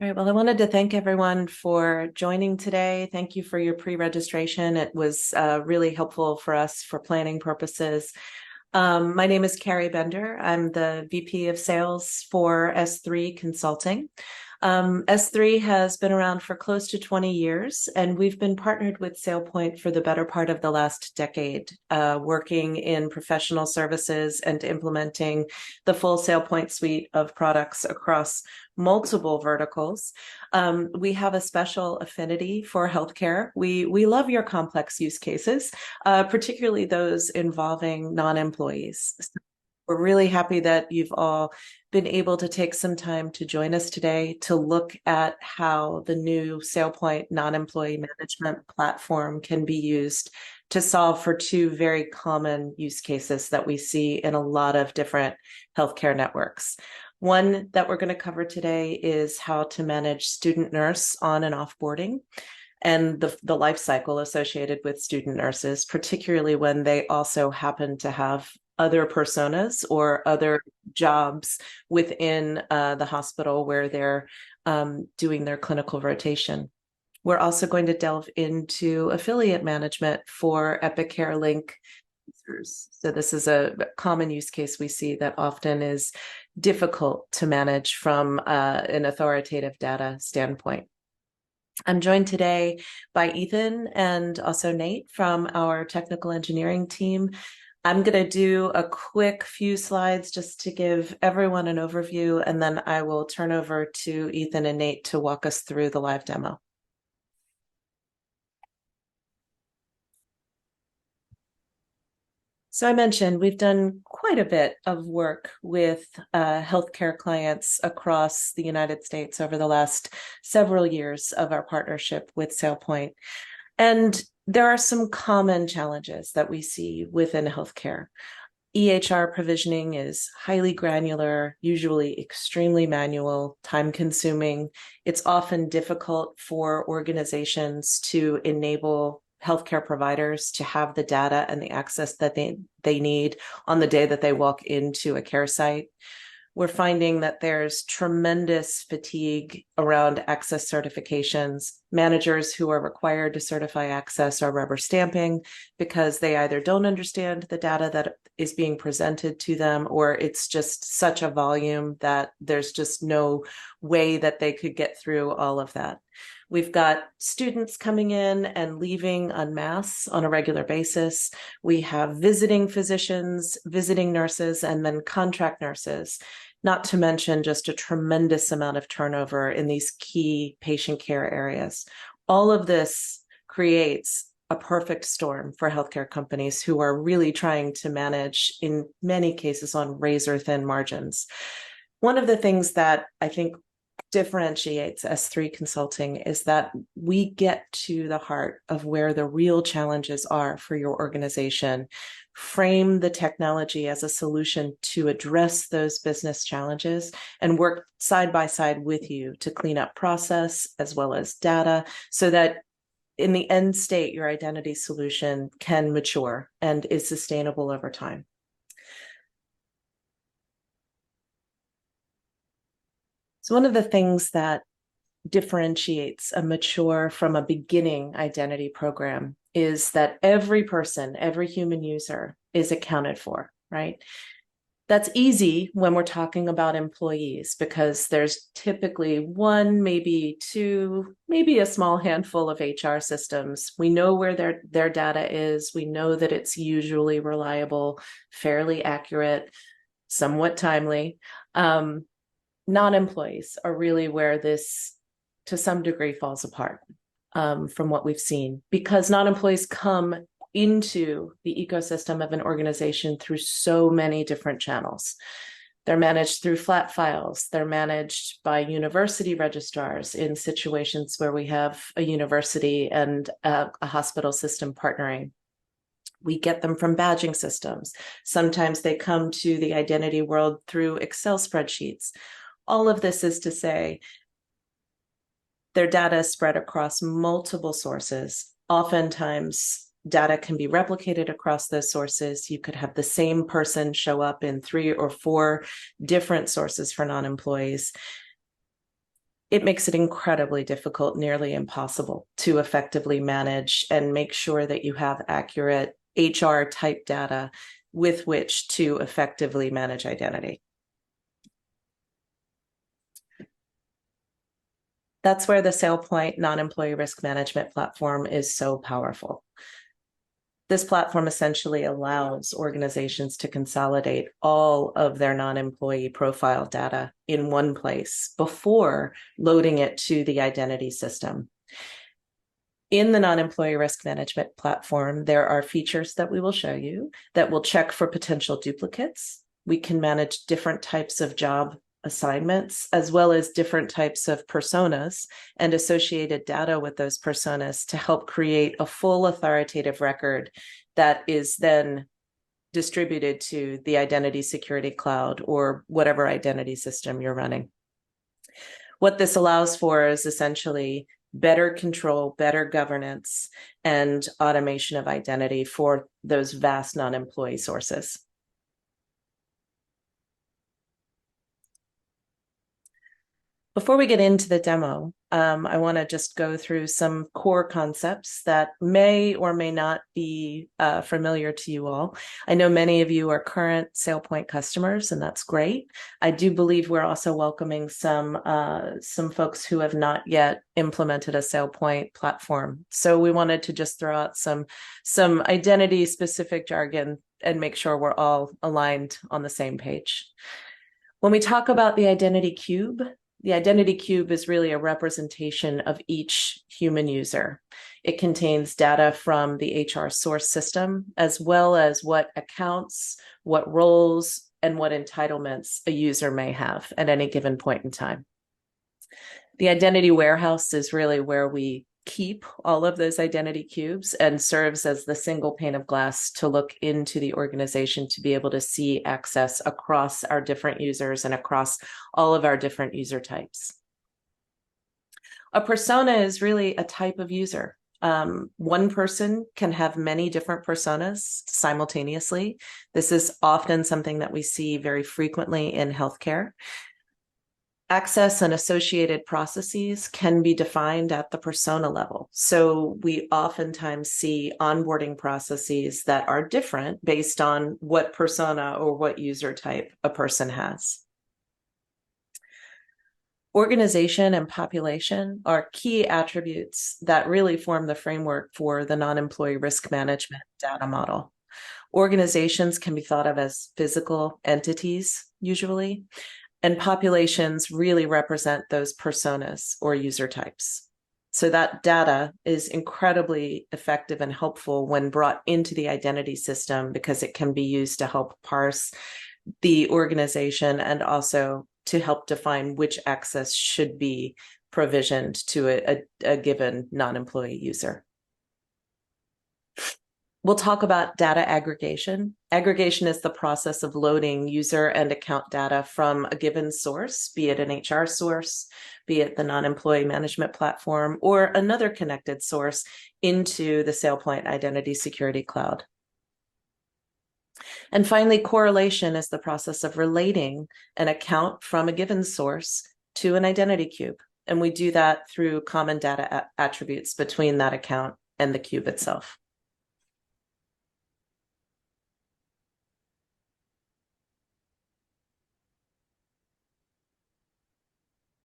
All right. Well, I wanted to thank everyone for joining today. Thank you for your pre-registration. It was really helpful for us for planning purposes. My name is Carrie Bender. I'm the VP of Sales for S3 Consulting. S3 has been around for close to 20 years, and we've been partnered with SailPoint for the better part of the last decade, working in professional services and implementing the full SailPoint suite of products across multiple verticals. We have a special affinity for healthcare. We love your complex use cases, particularly those involving non-employees. We're really happy that you've all been able to take some time to join us today to look at how the new SailPoint non-employee management platform can be used to solve for two very common use cases that we see in a lot of different healthcare networks. One that we're going to cover today is how to manage student nurse on and offboarding and the life cycle associated with student nurses, particularly when they also happen to have other personas or other jobs within the hospital where they're doing their clinical rotation. We're also going to delve into affiliate management for Epicare Link users. So this is a common use case we see that often is difficult to manage from an authoritative data standpoint. I'm joined today by Ethan and also Nate from our technical engineering team. I'm going to do a quick few slides just to give everyone an overview, and then I will turn over to Ethan and Nate to walk us through the live demo. So I mentioned we've done quite a bit of work with healthcare clients across the United States over the last several years of our partnership with SailPoint. And there are some common challenges that we see within healthcare. EHR provisioning is highly granular, usually extremely manual, time-consuming. It's often difficult for organizations to enable healthcare providers to have the data and the access that they need on the day that they walk into a care site. We're finding that there's tremendous fatigue around access certifications. Managers who are required to certify access are rubber stamping because they either don't understand the data that is being presented to them, or it's just such a volume that there's just no way that they could get through all of that. We've got students coming in and leaving en masse on a regular basis. We have visiting physicians, visiting nurses, and then contract nurses, not to mention just a tremendous amount of turnover in these key patient care areas. All of this creates a perfect storm for healthcare companies who are really trying to manage, in many cases, on razor-thin margins. One of the things that I think differentiates S3 Consulting is that we get to the heart of where the real challenges are for your organization, frame the technology as a solution to address those business challenges, and work side by side with you to clean up process as well as data so that in the end state, your identity solution can mature and is sustainable over time. So one of the things that differentiates a mature from a beginning identity program is that every person, every human user is accounted for, right? That's easy when we're talking about employees because there's typically one, maybe two, maybe a small handful of HR systems. We know where their data is. We know that it's usually reliable, fairly accurate, somewhat timely. Non-employees are really where this, to some degree, falls apart from what we've seen, because non-employees come into the ecosystem of an organization through so many different channels. They're managed through flat files. They're managed by university registrars in situations where we have a university and a hospital system partnering. We get them from badging systems. Sometimes they come to the identity world through Excel spreadsheets. All of this is to say their data is spread across multiple sources. Oftentimes, data can be replicated across those sources. You could have the same person show up in 3 or 4 different sources for non-employees. it makes it incredibly difficult, nearly impossible, to effectively manage and make sure that you have accurate HR type data with which to effectively manage identity. That's where the SailPoint non-employee risk management platform is so powerful. This platform essentially allows organizations to consolidate all of their non-employee profile data in one place before loading it to the identity system. In the non-employee risk management platform, there are features that we will show you that will check for potential duplicates. We can manage different types of job assignments, as well as different types of personas and associated data with those personas to help create a full authoritative record that is then distributed to the identity security cloud or whatever identity system you're running. What this allows for is essentially better control, better governance, and automation of identity for those vast non-employee sources. Before we get into the demo, I want to just go through some core concepts that may or may not be familiar to you all. I know many of you are current SailPoint customers, and that's great. I do believe we're also welcoming some folks who have not yet implemented a SailPoint platform. So we wanted to just throw out some identity-specific jargon and make sure we're all aligned on the same page. When we talk about the identity cube is really a representation of each human user. It contains data from the HR source system, as well as what accounts, what roles, and what entitlements a user may have at any given point in time. The identity warehouse is really where we keep all of those identity cubes and serves as the single pane of glass to look into the organization to be able to see access across our different users and across all of our different user types. A persona is really a type of user. One person can have many different personas simultaneously. This is often something that we see very frequently in healthcare. Access and associated processes can be defined at the persona level. So we oftentimes see onboarding processes that are different based on what persona or what user type a person has. Organization and population are key attributes that really form the framework for the non-employee risk management data model. Organizations can be thought of as physical entities, usually, and populations really represent those personas or user types. So that data is incredibly effective and helpful when brought into the identity system because it can be used to help parse the organization and also to help define which access should be provisioned to a given non-employee user. We'll talk about data aggregation. Aggregation is the process of loading user and account data from a given source, be it an HR source, be it the non-employee management platform, or another connected source into the SailPoint Identity Security Cloud. And finally, correlation is the process of relating an account from a given source to an identity cube. And we do that through common data attributes between that account and the cube itself.